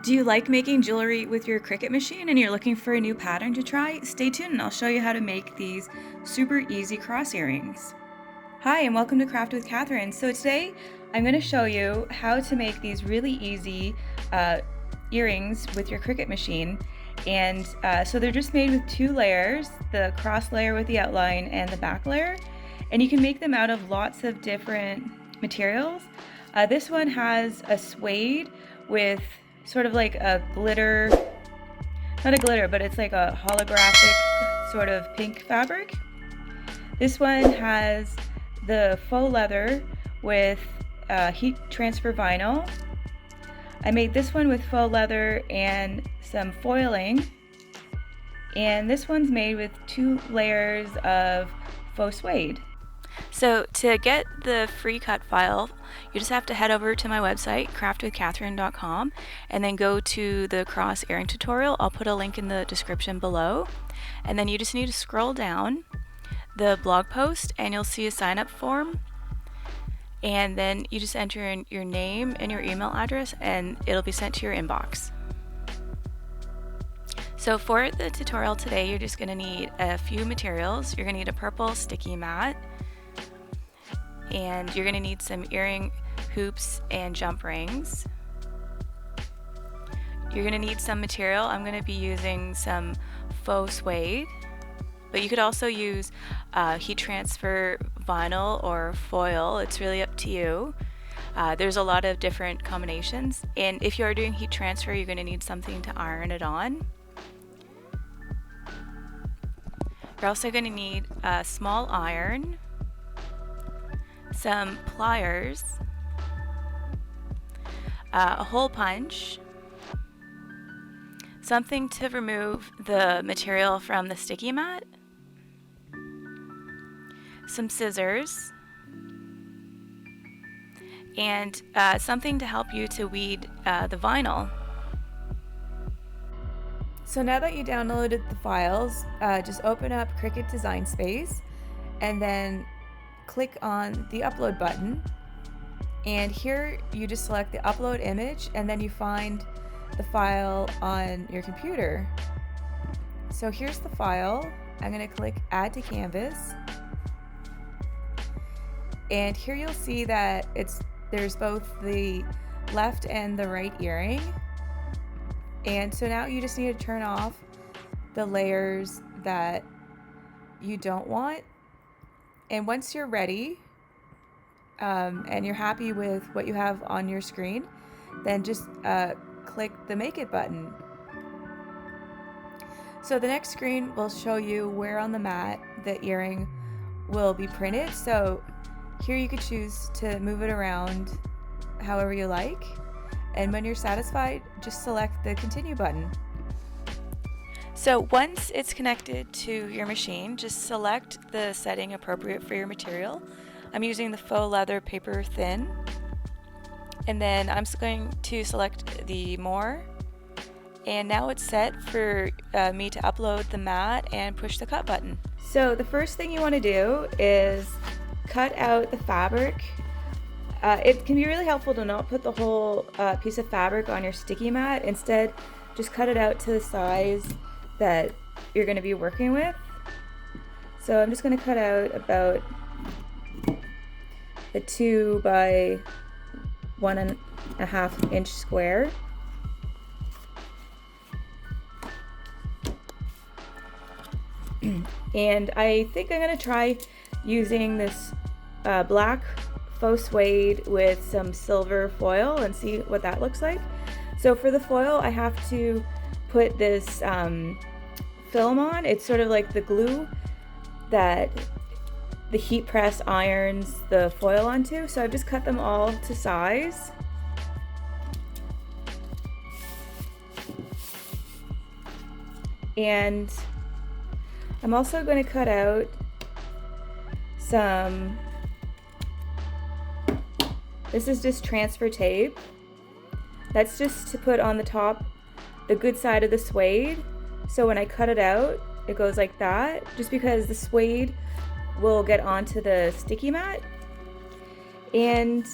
Do you like making jewelry with your Cricut machine and you're looking for a new pattern to try? Stay tuned and I'll show you how to make these super easy cross earrings. Hi and welcome to Craft with Catherine. So today I'm going to show you how to make these really easy earrings with your Cricut machine. And so they're just made with two layers, the cross layer with the outline and the back layer. And you can make them out of lots of different materials. This one has a suede with sort of like a glitter, not a glitter, but it's like a holographic sort of pink fabric. This one has the faux leather with heat transfer vinyl. I made this one with faux leather and some foiling. And this one's made with 2 layers of faux suede. So to get the free cut file, you just have to head over to my website, craftwithcatherine.com, and then go to the cross earring tutorial. I'll put a link in the description below. And then you just need to scroll down the blog post and you'll see a sign up form. And then you just enter in your name and your email address and it'll be sent to your inbox. So for the tutorial today, you're just going to need a few materials. You're going to need a purple sticky mat. And you're going to need some earring hoops and jump rings. You're going to need some material. I'm going to be using some faux suede, but you could also use heat transfer vinyl or foil. It's really up to you. There's a lot of different combinations, and if you are doing heat transfer, you're going to need something to iron it on. You're also going to need a small iron, some pliers, a hole punch, something to remove the material from the sticky mat, some scissors, and something to help you to weed the vinyl. So now that you downloaded the files, just open up Cricut Design Space and then click on the upload button, and here you just select the upload image and then you find the file on your computer. So here's the file. I'm going to click add to canvas, and here you'll see that there's both the left and the right earring. And so now you just need to turn off the layers that you don't want. And once you're ready and you're happy with what you have on your screen, then just click the Make It button. So the next screen will show you where on the mat the earring will be printed. So here you could choose to move it around however you like. And when you're satisfied, just select the Continue button. So once it's connected to your machine, just select the setting appropriate for your material. I'm using the faux leather paper thin. And then I'm just going to select the More. And now it's set for me to upload the mat and push the cut button. So the first thing you want to do is cut out the fabric. It can be really helpful to not put the whole piece of fabric on your sticky mat. Instead, just cut it out to the size that you're going to be working with. So I'm just going to cut out about a 2 by 1.5 inch square. And I think I'm going to try using this black faux suede with some silver foil and see what that looks like. So for the foil, I have to put this film on. It's sort of like the glue that the heat press irons the foil onto. So I've just cut them all to size. And I'm also going to cut out some, this is just transfer tape. That's just to put on the top, the good side of the suede. So when I cut it out, it goes like that, just because the suede will get onto the sticky mat. And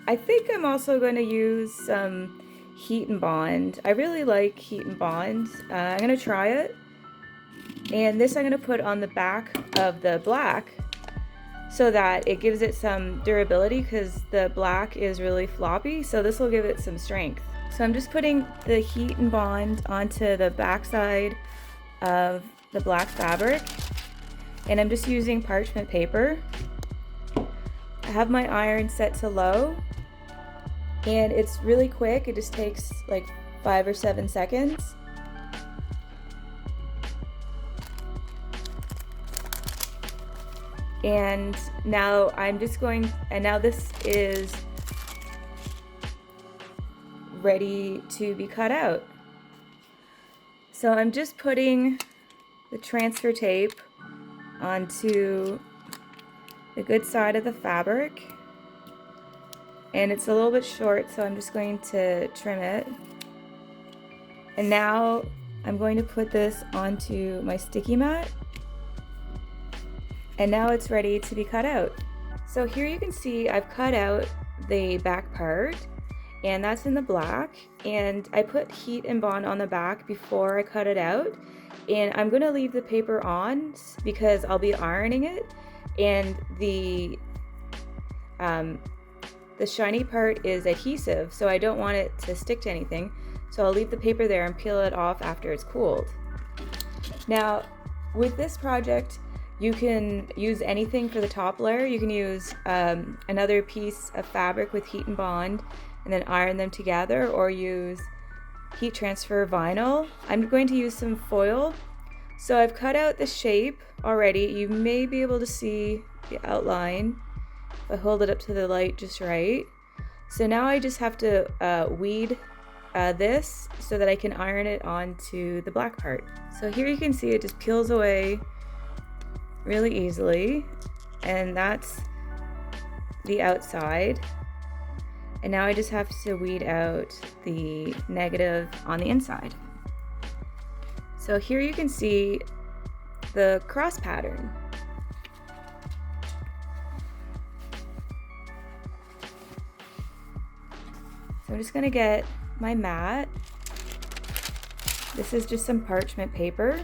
I think I'm also going to use some Heat and Bond. I really like Heat and Bond. I'm gonna try it. And this I'm gonna put on the back of the black so that it gives it some durability, because the black is really floppy, so this will give it some strength. So I'm just putting the Heat and Bond onto the back side of the black fabric, and I'm just using parchment paper. I have my iron set to low, and it's really quick. It just takes like 5 or 7 seconds. And now now this is ready to be cut out. So I'm just putting the transfer tape onto the good side of the fabric, and it's a little bit short, so I'm just going to trim it. And now I'm going to put this onto my sticky mat, and now it's ready to be cut out. So here you can see I've cut out the back part, and that's in the black, and I put Heat and Bond on the back before I cut it out, and I'm going to leave the paper on because I'll be ironing it, and the shiny part is adhesive, so I don't want it to stick to anything, so I'll leave the paper there and peel it off after it's cooled. Now with this project, you can use anything for the top layer. You can use another piece of fabric with Heat and Bond and then iron them together, or use heat transfer vinyl. I'm going to use some foil. So I've cut out the shape already. You may be able to see the outline if I hold it up to the light just right. So now I just have to weed this so that I can iron it onto the black part. So here you can see it just peels away really easily, and that's the outside. And now I just have to weed out the negative on the inside. So here you can see the cross pattern. So I'm just gonna get my mat. This is just some parchment paper.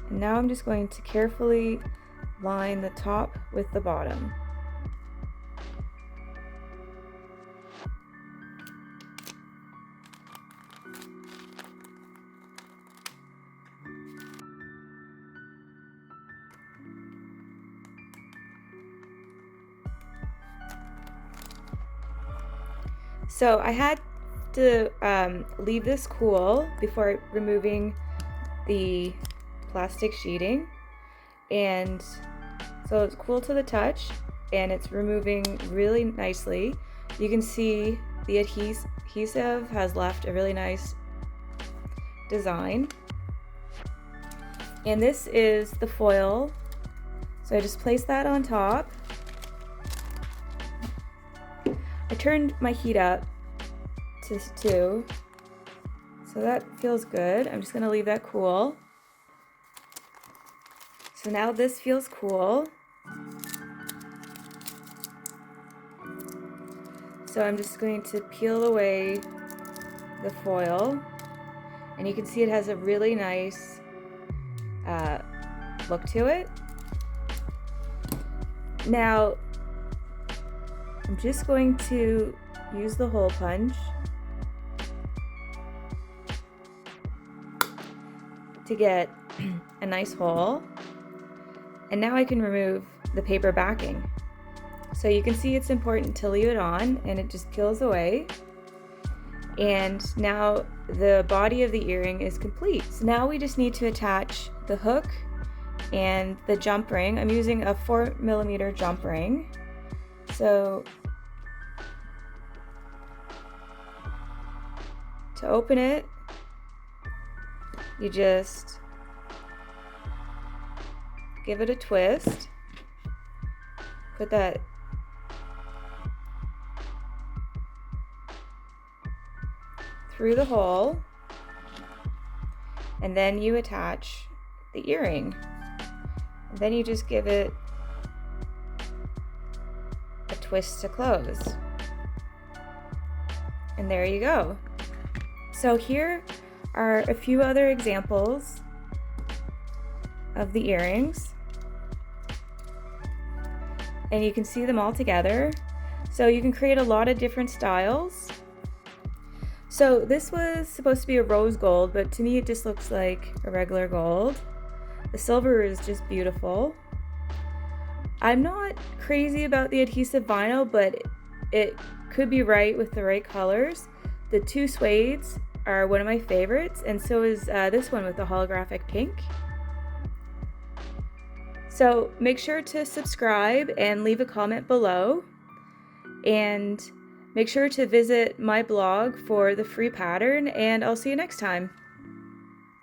And now I'm just going to carefully line the top with the bottom. So I had to leave this cool before removing the plastic sheeting, and so it's cool to the touch and it's removing really nicely. You can see the adhesive has left a really nice design, and this is the foil. So I just place that on top. I turned my heat up to 2, so that feels good. I'm just going to leave that cool. So now this feels cool. So I'm just going to peel away the foil, and you can see it has a really nice look to it. Now I'm just going to use the hole punch to get a nice hole. And now I can remove the paper backing. So you can see it's important to leave it on, and it just peels away. And now the body of the earring is complete. So now we just need to attach the hook and the jump ring. I'm using a 4mm jump ring. So to open it, you just give it a twist, put that through the hole, and then you attach the earring. And then you just give it a twist to close. And there you go. So here are a few other examples of the earrings. And you can see them all together. So you can create a lot of different styles. So this was supposed to be a rose gold, but to me it just looks like a regular gold. The silver is just beautiful. I'm not crazy about the adhesive vinyl, but it could be right with the right colors. The two suedes are one of my favorites, and so is this one with the holographic pink. So make sure to subscribe and leave a comment below, and make sure to visit my blog for the free pattern, and I'll see you next time.